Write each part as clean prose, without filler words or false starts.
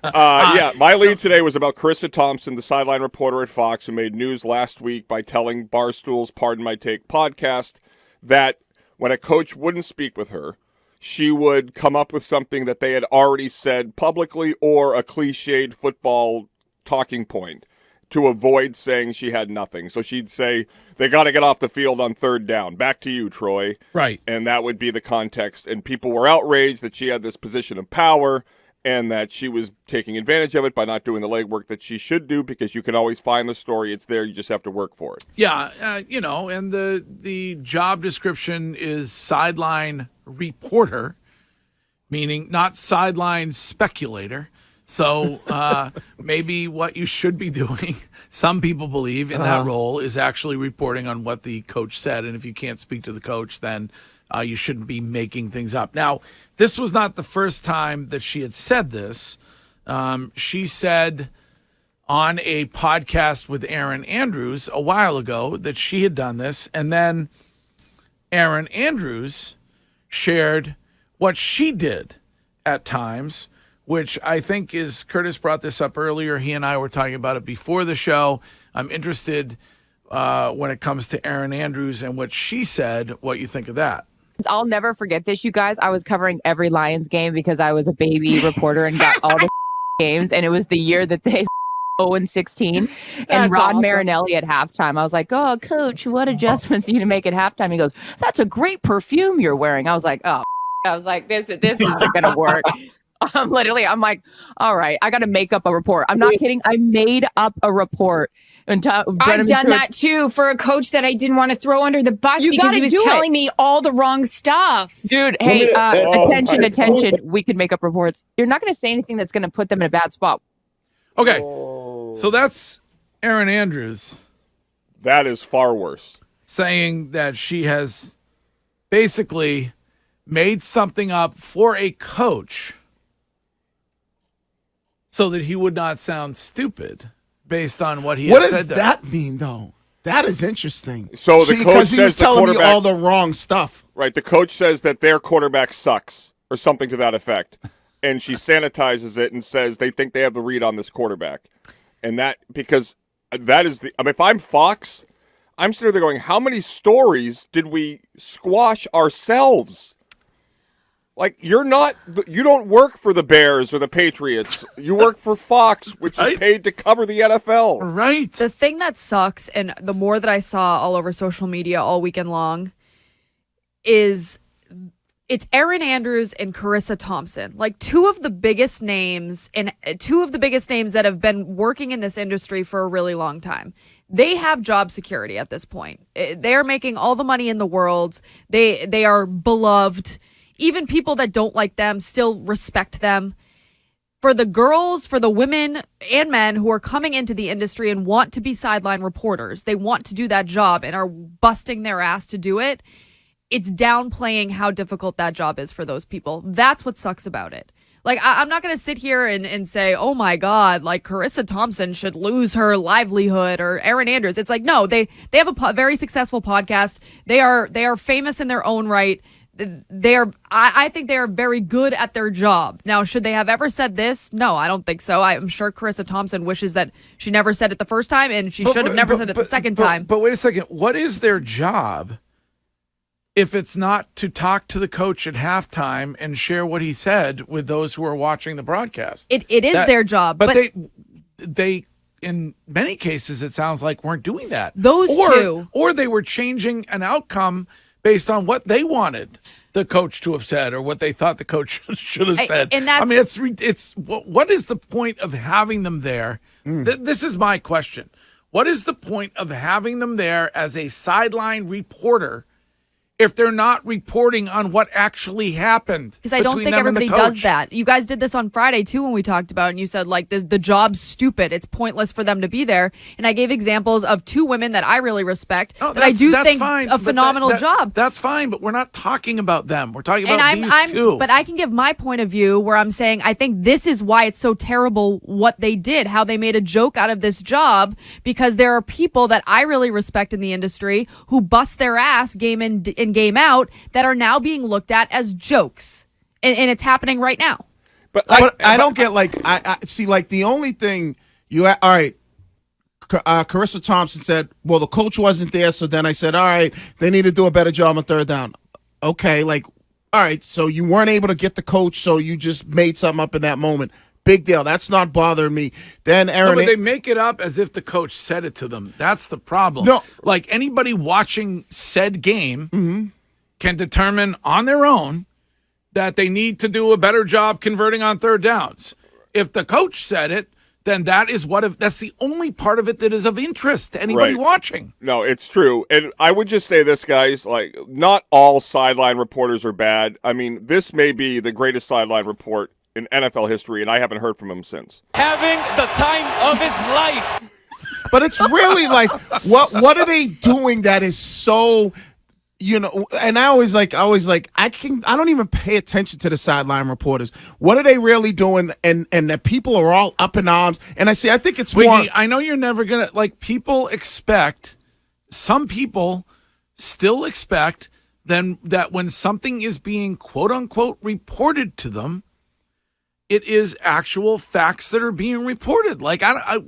My lead today was about Charissa Thompson, the sideline reporter at Fox, who made news last week by telling Barstool's Pardon My Take podcast that when a coach wouldn't speak with her, she would come up with something that they had already said publicly or a cliched football talking point to avoid saying she had nothing. So she'd say, they got to get off the field on third down. Back to you, Troy. Right. And that would be the context. And people were outraged that she had this position of power and that she was taking advantage of it by not doing the legwork that she should do, because you can always find the story. It's there. You just have to work for it. Yeah, and the job description is sideline reporter, meaning not sideline speculator. So maybe what you should be doing, some people believe in that role, is actually reporting on what the coach said. And if you can't speak to the coach, then you shouldn't be making things up. Now, this was not the first time that she had said this. She said on a podcast with Erin Andrews a while ago that she had done this. And then Erin Andrews shared what she did at times, which I think is, Curtis brought this up earlier. He and I were talking about it before the show. I'm interested when it comes to Erin Andrews and what she said, what you think of that. I'll never forget this, you guys. I was covering every Lions game because I was a baby reporter and got all the games. And it was the year that they 0-16. And Rod Marinelli at halftime, I was like, oh, coach, what adjustments are you to make at halftime? He goes, that's a great perfume you're wearing. I was like, oh, I was like, this isn't going to work. I'm like, all right, I got to make up a report. I'm not kidding. I made up a report. I've done that too for a coach that I didn't want to throw under the bus because he was telling me all the wrong stuff. Dude, hey, attention. We could make up reports. You're not going to say anything that's going to put them in a bad spot. Okay, so that's Erin Andrews. That is far worse. Saying that she has basically made something up for a coach so that he would not sound stupid based on what he had said. What does that mean, though? That is interesting. So the coach because he was says telling me all the wrong stuff. Right. The coach says that their quarterback sucks or something to that effect. And she sanitizes it and says they think they have the read on this quarterback. And that, because that is the, I mean, if I'm Fox, I'm sitting there going, how many stories did we squash ourselves? Like, you don't work for the Bears or the Patriots. You work for Fox, which is paid to cover the NFL. Right. The thing that sucks, and the more that I saw all over social media all weekend long, is it's Erin Andrews and Charissa Thompson, like two of the biggest names that have been working in this industry for a really long time. They have job security at this point. They are making all the money in the world. They are beloved. Even people that don't like them still respect them. For the girls, for the women and men who are coming into the industry and want to be sideline reporters, they want to do that job and are busting their ass to do it. It's downplaying how difficult that job is for those people. That's what sucks about it. Like, I'm not going to sit here and say, oh my God, like Charissa Thompson should lose her livelihood, or Erin Andrews. It's like, no, they have a very successful podcast. They are famous in their own right. I think they are very good at their job. Now, should they have ever said this? No, I don't think so. I'm sure Charissa Thompson wishes that she never said it the first time, and she should have never said it the second time. But wait a second. What is their job if it's not to talk to the coach at halftime and share what he said with those who are watching the broadcast? It is their job. But they in many cases, it sounds like, weren't doing that. Or they were changing an outcome based on what they wanted the coach to have said or what they thought the coach should have said. I mean, it's what is the point of having them there? This is my question. What is the point of having them there as a sideline reporter if they're not reporting on what actually happened? Because I don't think everybody does that. You guys did this on Friday, too, when we talked about it, and you said, like, the job's stupid. It's pointless for them to be there. And I gave examples of two women that I really respect that I do think a phenomenal job. That's fine, but we're not talking about them. We're talking about these two. But I can give my point of view where I'm saying I think this is why it's so terrible what they did, how they made a joke out of this job, because there are people that I really respect in the industry who bust their ass game in and game out that are now being looked at as jokes. And it's happening right now. But I don't get like I see like the only thing all right. Charissa Thompson said, well, the coach wasn't there, so then I said, all right, they need to do a better job on third down. Okay, like, all right, so you weren't able to get the coach, so you just made something up in that moment. Big deal. That's not bothering me. Then Aaron, but they make it up as if the coach said it to them. That's the problem. No, like anybody watching said game can determine on their own that they need to do a better job converting on third downs. If the coach said it, then that's the only part of it that is of interest to anybody watching. No, it's true. And I would just say this, guys, like, not all sideline reporters are bad. I mean, this may be the greatest sideline report in NFL history, and I haven't heard from him since. Having the time of his life. But it's really like, what are they doing that is so... and I don't even pay attention to the sideline reporters. What are they really doing? And the people are all up in arms. And I think it's more. I know you're never gonna some people still expect then that when something is being quote unquote reported to them, it is actual facts that are being reported. Like, how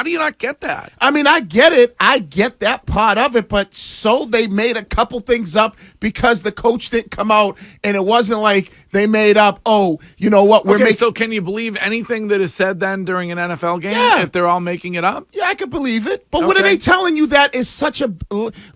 do you not get that? I mean, I get it. I get that part of it, but so they made a couple things up because the coach didn't come out, and it wasn't like they made up, oh, you know what, so can you believe anything that is said then during an NFL game if they're all making it up? Yeah, I can believe it. But what are they telling you that is such a,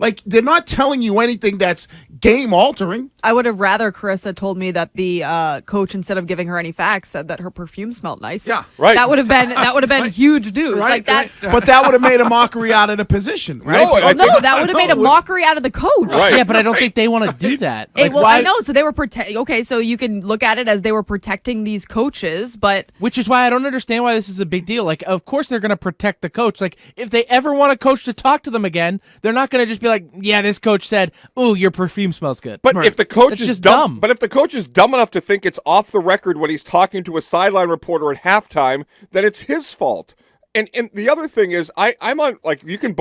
like, they're not telling you anything that's game altering. I would have rather Charissa told me that the coach, instead of giving her any facts, said that her perfume smelled nice. Yeah, right. That would have been huge news. Right, like that's. But that would have made a mockery out of the position, right? No, that would have made a mockery out of the coach. Right. Yeah, but I don't think they want to do that. Like, I know. So they were okay, so you can look at it as they were protecting these coaches, but which is why I don't understand why this is a big deal. Like, of course they're going to protect the coach. Like, if they ever want a coach to talk to them again, they're not going to just be like, yeah, this coach said, "Ooh, your perfume smells good." But if the coach It's is just dumb, dumb. but if the coach is dumb enough to think it's off the record when he's talking to a sideline reporter at halftime, then it's his fault. And the other thing is, I'm on, like, you can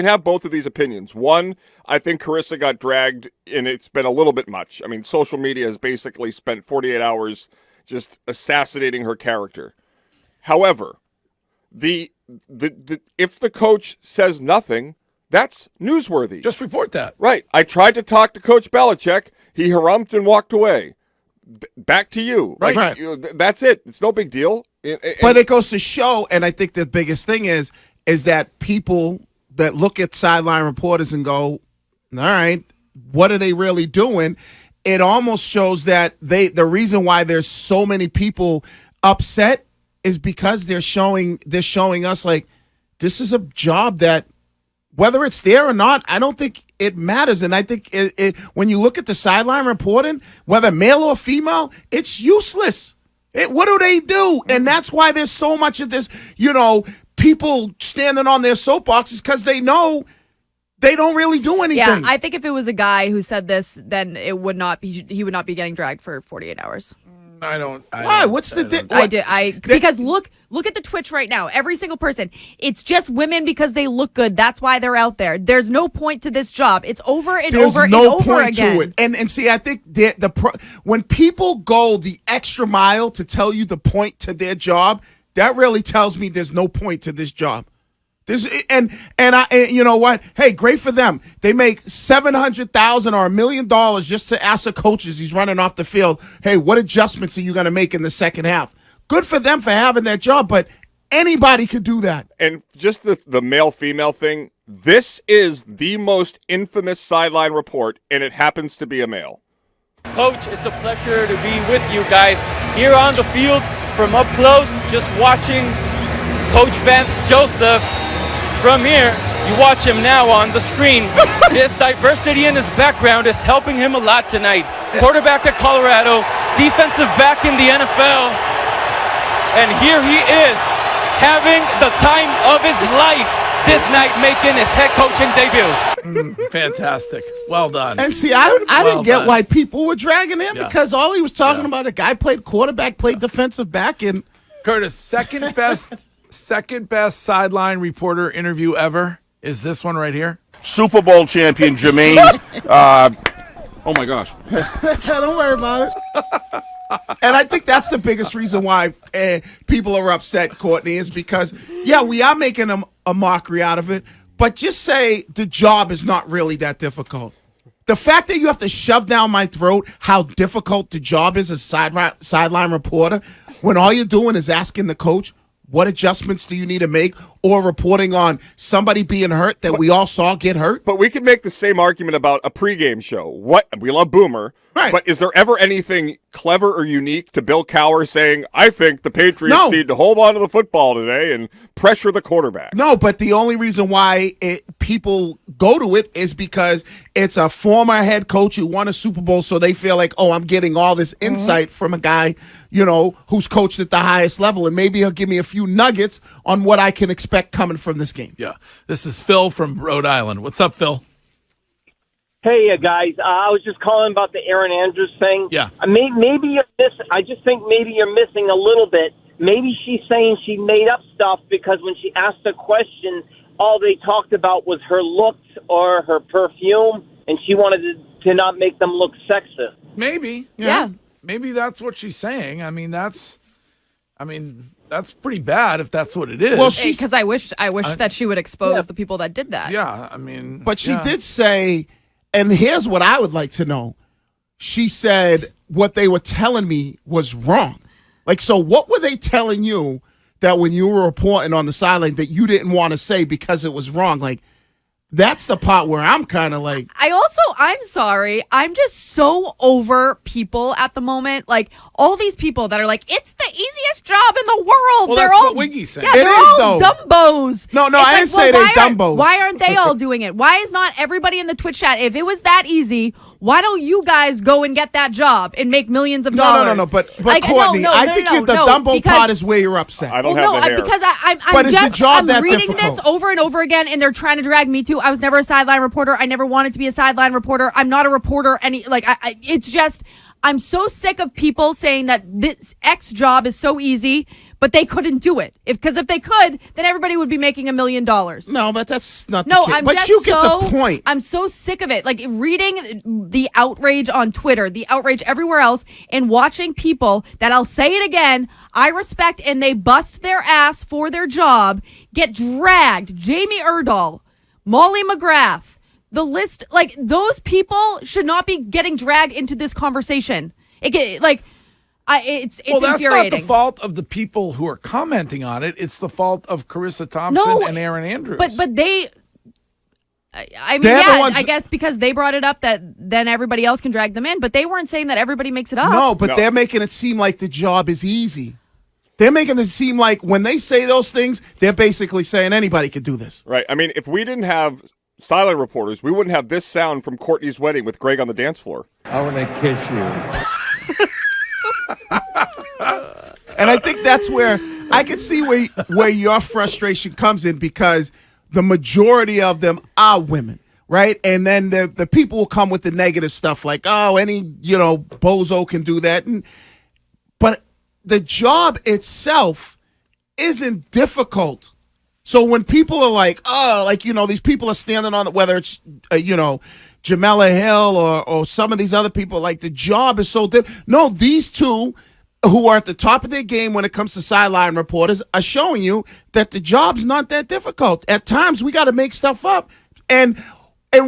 have both of these opinions. One, I think Charissa got dragged, and it's been a little bit much. I mean, social media has basically spent 48 hours just assassinating her character. However, if the coach says nothing, that's newsworthy. Just report that. Right. I tried to talk to Coach Belichick. He harumphed and walked away. Back to you. Right. Like, that's it. It's no big deal. But it goes to show, and I think the biggest thing is that people that look at sideline reporters and go, all right, what are they really doing? It almost shows that the reason why there's so many people upset is because they're showing us, like, this is a job that, whether it's there or not, I don't think it matters. And I think when you look at the sideline reporting, whether male or female, it's useless. What do they do? And that's why there's so much of this, people standing on their soapboxes, because they know they don't really do anything. Yeah, I think if it was a guy who said this, then he would not be getting dragged for 48 hours. Why? What's the thing? Because look at the Twitch right now. Every single person. It's just women because they look good. That's why they're out there. There's no point to this job. It's over and over and over again. To it. And see, I think when people go the extra mile to tell you the point to their job, that really tells me there's no point to this job. You know what? Hey, great for them. They make $700,000 or $1 million just to ask the coaches he's running off the field, hey, what adjustments are you going to make in the second half? Good for them for having that job, but anybody could do that. And just the male-female thing, this is the most infamous sideline report, and it happens to be a male. Coach, it's a pleasure to be with you guys here on the field from up close, just watching Coach Vance Joseph. From here, you watch him now on the screen. This diversity in his background is helping him a lot tonight. Quarterback at Colorado, defensive back in the NFL, and here he is, having the time of his life this night, making his head coaching debut. Fantastic. Well done. And see, I didn't get why people were dragging him, because all he was talking about, a guy played quarterback, played defensive back, and Curtis, second best sideline reporter interview ever is this one right here. Super Bowl champion Jermaine. Oh my gosh. don't worry about it. And I think that's the biggest reason why people are upset, Courtney, is because, yeah, we are making a mockery out of it, but just say the job is not really that difficult. The fact that you have to shove down my throat how difficult the job is as a sideline reporter, when all you're doing is asking the coach, what adjustments do you need to make, or reporting on somebody being hurt that we all saw get hurt? But we could make the same argument about a pregame show. We love Boomer, right? But is there ever anything clever or unique to Bill Cowher saying, I think the Patriots need to hold on to the football today and pressure the quarterback? No, but the only reason why people go to it is because it's a former head coach who won a Super Bowl, so they feel like, oh, I'm getting all this insight from a guy, who's coached at the highest level, and maybe he'll give me a few nuggets on what I can expect coming from this game. Yeah. This is Phil from Rhode Island. What's up, Phil? Hey, guys. I was just calling about the Aaron Andrews thing. Yeah. Maybe you're missing. I just think maybe you're missing a little bit. Maybe she's saying she made up stuff because when she asked a question, all they talked about was her looks or her perfume, and she wanted to not make them look sexist. Maybe. Yeah. Maybe that's what she's saying. That's pretty bad if that's what it is. Well, Because I wish that she would expose the people that did that. yeah, But she did say, and here's what I would like to know. She said what they were telling me was wrong. So what were they telling you that when you were reporting on the sideline that you didn't want to say because it was wrong? That's the part where I'm kind of like... I'm sorry. I'm just so over people at the moment. All these people that are like, it's the easiest job in the world. Well, they're that's all, what Wiggy's saying. Yeah, It they're is, all though. dumbos. No, It's I didn't say they're dumbos. Why aren't they all doing it? Why is not everybody in the Twitch chat? If it was that easy, why don't you guys go and get that job and make millions of dollars? No. But Courtney, I think the dumbo part is where you're upset. I don't have the hair. Because I'm But is the job I'm that reading difficult? this over and over again, and they're trying to drag me to. I was never a sideline reporter. I never wanted to be a sideline reporter. I'm not a reporter. It's just I'm so sick of people saying that this X job is so easy, but they couldn't do it. Because if they could, then everybody would be making $1 million. No, but that's not No, the case. I'm But just you get the point. I'm so sick of it. Reading the outrage on Twitter, the outrage everywhere else, and watching people that, I'll say it again, I respect and they bust their ass for their job, get dragged. Jamie Erdahl, Molly McGrath, the list, those people should not be getting dragged into this conversation. It's that's infuriating. not the fault of the people who are commenting on it. It's the fault of Charissa Thompson and Aaron Andrews. But they, I guess because they brought it up that then everybody else can drag them in. But they weren't saying that everybody makes it up. No, but they're making it seem like the job is easy. They're making it seem like when they say those things, they're basically saying anybody could do this. Right. If we didn't have silent reporters, we wouldn't have this sound from Courtney's wedding with Greg on the dance floor. I want to kiss you. And I think that's where I can see where your frustration comes in, because the majority of them are women, right? And then the people will come with the negative stuff like, oh, any, bozo can do that. But the job itself isn't difficult. So when people are like, these people are standing on whether it's, Jamela Hill or some of these other people, the job is so difficult. No, these two who are at the top of their game when it comes to sideline reporters are showing you that the job's not that difficult. At times, we got to make stuff up. And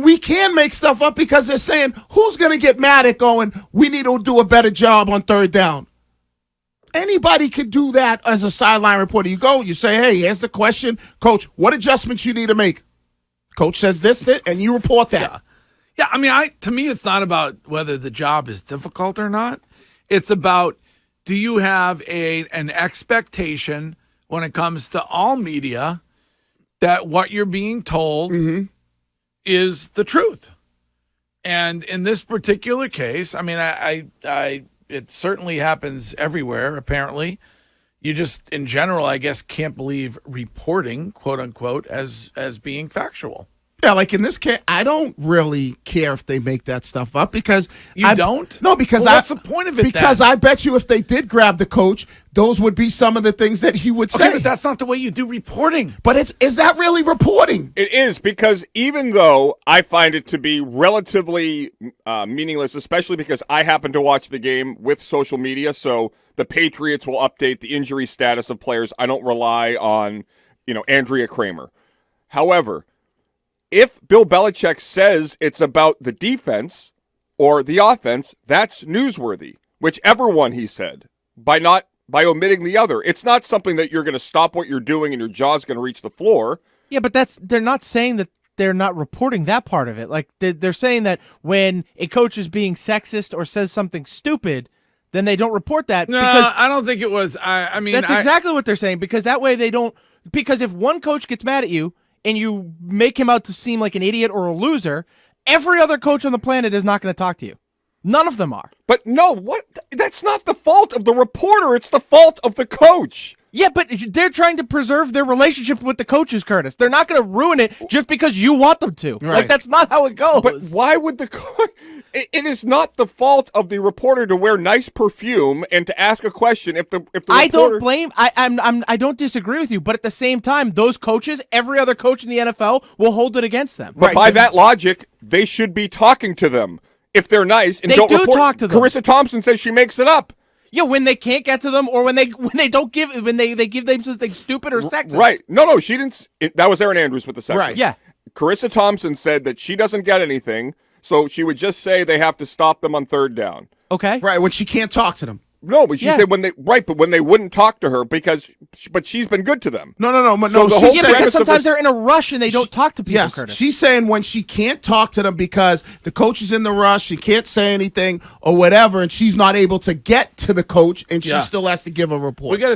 we can make stuff up because they're saying, who's going to get mad at going, we need to do a better job on third down? Anybody could do that as a sideline reporter. You go, you say, hey, here's the question. Coach, what adjustments you need to make? Coach says this, and you report that. Yeah, to me, it's not about whether the job is difficult or not. It's about, do you have an expectation when it comes to all media that what you're being told is the truth? And in this particular case, it certainly happens everywhere, apparently. You just, in general, I guess, can't believe reporting, quote unquote, as being factual. Yeah, like in this case, I don't really care if they make that stuff up because You don't? No, because Well, what's the point of it Because then? I bet you if they did grab the coach, those would be some of the things that he would say. Okay, but that's not the way you do reporting. But is that really reporting? It is, because even though I find it to be relatively meaningless, especially because I happen to watch the game with social media, so the Patriots will update the injury status of players. I don't rely on, Andrea Kramer. However, if Bill Belichick says it's about the defense or the offense, that's newsworthy, whichever one he said, by omitting the other. It's not something that you're going to stop what you're doing and your jaw's going to reach the floor. Yeah, but they're not saying that they're not reporting that part of it. Like they're saying that when a coach is being sexist or says something stupid, then they don't report that. No, because I don't think it was. I mean, that's exactly what they're saying, because that way they don't. Because if one coach gets mad at you and you make him out to seem like an idiot or a loser, every other coach on the planet is not going to talk to you. None of them are. But no, that's not the fault of the reporter. It's the fault of the coach. Yeah, but they're trying to preserve their relationship with the coaches, Curtis. They're not going to ruin it just because you want them to. Right. Like, that's not how it goes. But why would the coach? It is not the fault of the reporter to wear nice perfume and to ask a question. If the reporter... I don't blame. I don't disagree with you. But at the same time, those coaches, every other coach in the NFL, will hold it against them. But by that logic, they should be talking to them if they're nice and They don't do report. talk to them. Carissa Thompson says she makes it up. Yeah, when they can't get to them, or when they give them something stupid or sexist. Right? No, she didn't. That was Erin Andrews with the section. Right. Yeah. Carissa Thompson said that she doesn't get anything, so she would just say they have to stop them on third down. Okay. Right, when she can't talk to them. No, but she Yeah. said but when they wouldn't talk to her but she's been good to them. No. So the whole Yeah, premise because of sometimes this- they're in a rush and they don't talk to people, Yes, Curtis. she's saying when she can't talk to them because the coach is in the rush, she can't say anything or whatever, and she's not able to get to the coach, and she Yeah. still has to give a report. we got